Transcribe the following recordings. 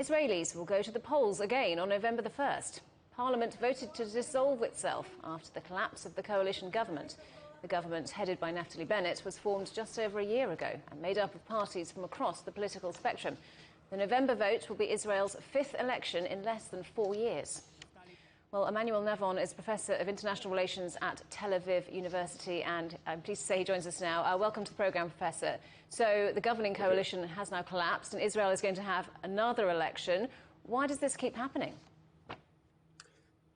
Israelis will go to the polls again on November the 1st. Parliament voted to dissolve itself after the collapse of the coalition government. The government, headed by Naftali Bennett, was formed just over a year ago and made up of parties from across the political spectrum. The November vote will be Israel's fifth election in less than 4 years. Well, Emmanuel Navon is Professor of International Relations at Tel Aviv University, and I'm pleased to say he joins us now. Welcome to the programme, Professor. So the governing coalition has now collapsed and Israel is going to have another election. Why does this keep happening?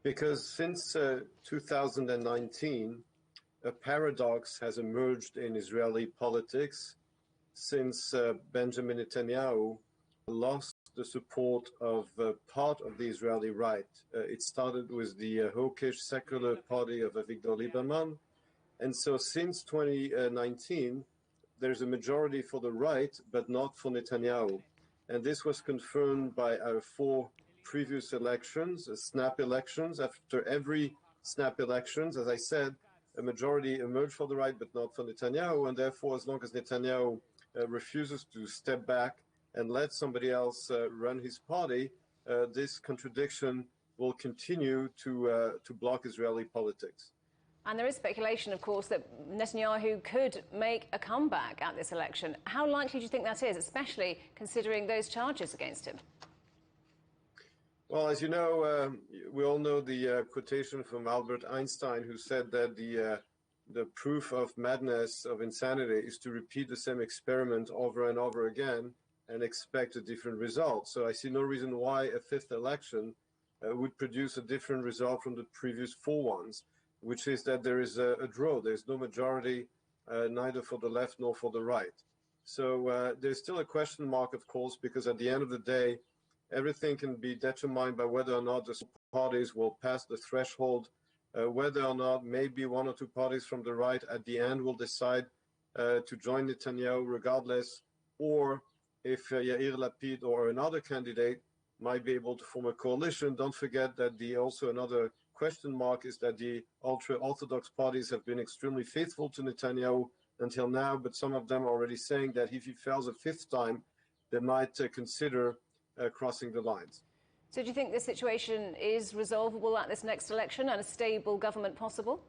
Because since 2019, a paradox has emerged in Israeli politics since Benjamin Netanyahu lost the support of part of the Israeli right. It started with the hawkish secular party of Avigdor Lieberman. And so since 2019, there's a majority for the right, but not for Netanyahu. And this was confirmed by our 4 previous elections, snap elections. After every snap elections, as I said, a majority emerged for the right, but not for Netanyahu. And therefore, as long as Netanyahu refuses to step back and let somebody else run his party, this contradiction will continue to block Israeli politics. And there is speculation, of course, that Netanyahu could make a comeback at this election. How likely do you think that is, especially considering those charges against him? Well, as you know, we all know the quotation from Albert Einstein, who said that the proof of madness, of insanity, is to repeat the same experiment over and over again and expect a different result. So I see no reason why a 5th election would produce a different result from the previous 4 ones, which is that there is a draw. There's no majority, neither for the left nor for the right. So there's still a question mark, of course, because at the end of the day, everything can be determined by whether or not the parties will pass the threshold, whether or not maybe 1 or 2 parties from the right at the end will decide to join Netanyahu regardless, or if Yair Lapid or another candidate might be able to form a coalition. Don't forget that also another question mark is that the ultra-Orthodox parties have been extremely faithful to Netanyahu until now, but some of them are already saying that if he fails a 5th time, they might consider crossing the lines. So do you think this situation is resolvable at this next election and a stable government possible?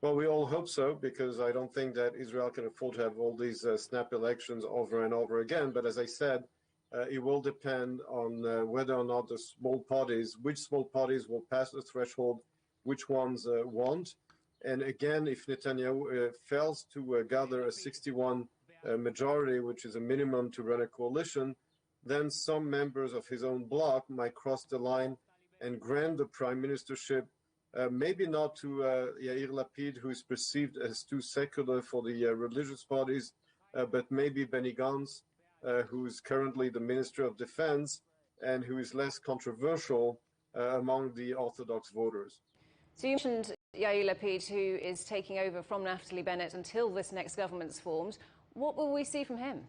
Well, we all hope so, because I don't think that Israel can afford to have all these snap elections over and over again. But as I said, it will depend on whether or not the small parties, which small parties will pass the threshold, which ones won't. And again, if Netanyahu fails to gather a 61 majority, which is a minimum to run a coalition, then some members of his own bloc might cross the line and grant the prime ministership, maybe not to Yair Lapid, who is perceived as too secular for the religious parties, but maybe Benny Gantz, who is currently the Minister of Defense and who is less controversial among the Orthodox voters. So you mentioned Yair Lapid, who is taking over from Naftali Bennett until this next government's formed. What will we see from him?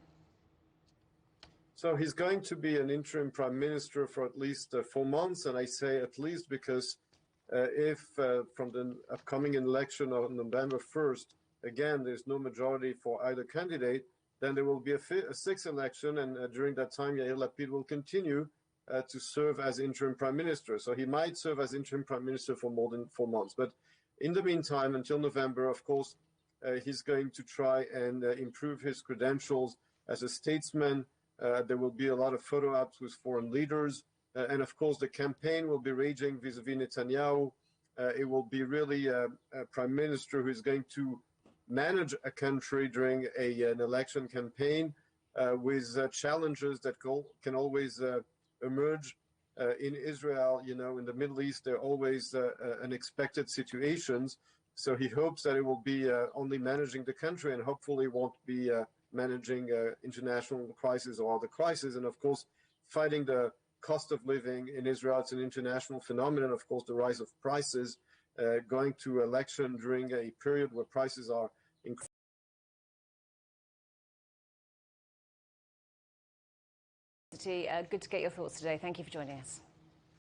So he's going to be an interim prime minister for at least 4 months, and I say at least because if from the upcoming election on November 1st, again, there's no majority for either candidate, then there will be a 6th election, and during that time, Yair Lapid will continue to serve as interim prime minister. So he might serve as interim prime minister for more than 4 months. But in the meantime, until November, of course, he's going to try and improve his credentials as a statesman. There will be a lot of photo ops with foreign leaders. And of course, the campaign will be raging vis-a-vis Netanyahu. It will be really a prime minister who is going to manage a country during an election campaign with challenges that can always emerge in Israel. You know, in the Middle East, there are always unexpected situations. So he hopes that it will be only managing the country and hopefully won't be managing international crisis or other crises. And of course, fighting the cost of living in Israel. It's an international phenomenon, of course, the rise of prices, going to election during a period where prices are increasing. Good to get your thoughts today. Thank you for joining us.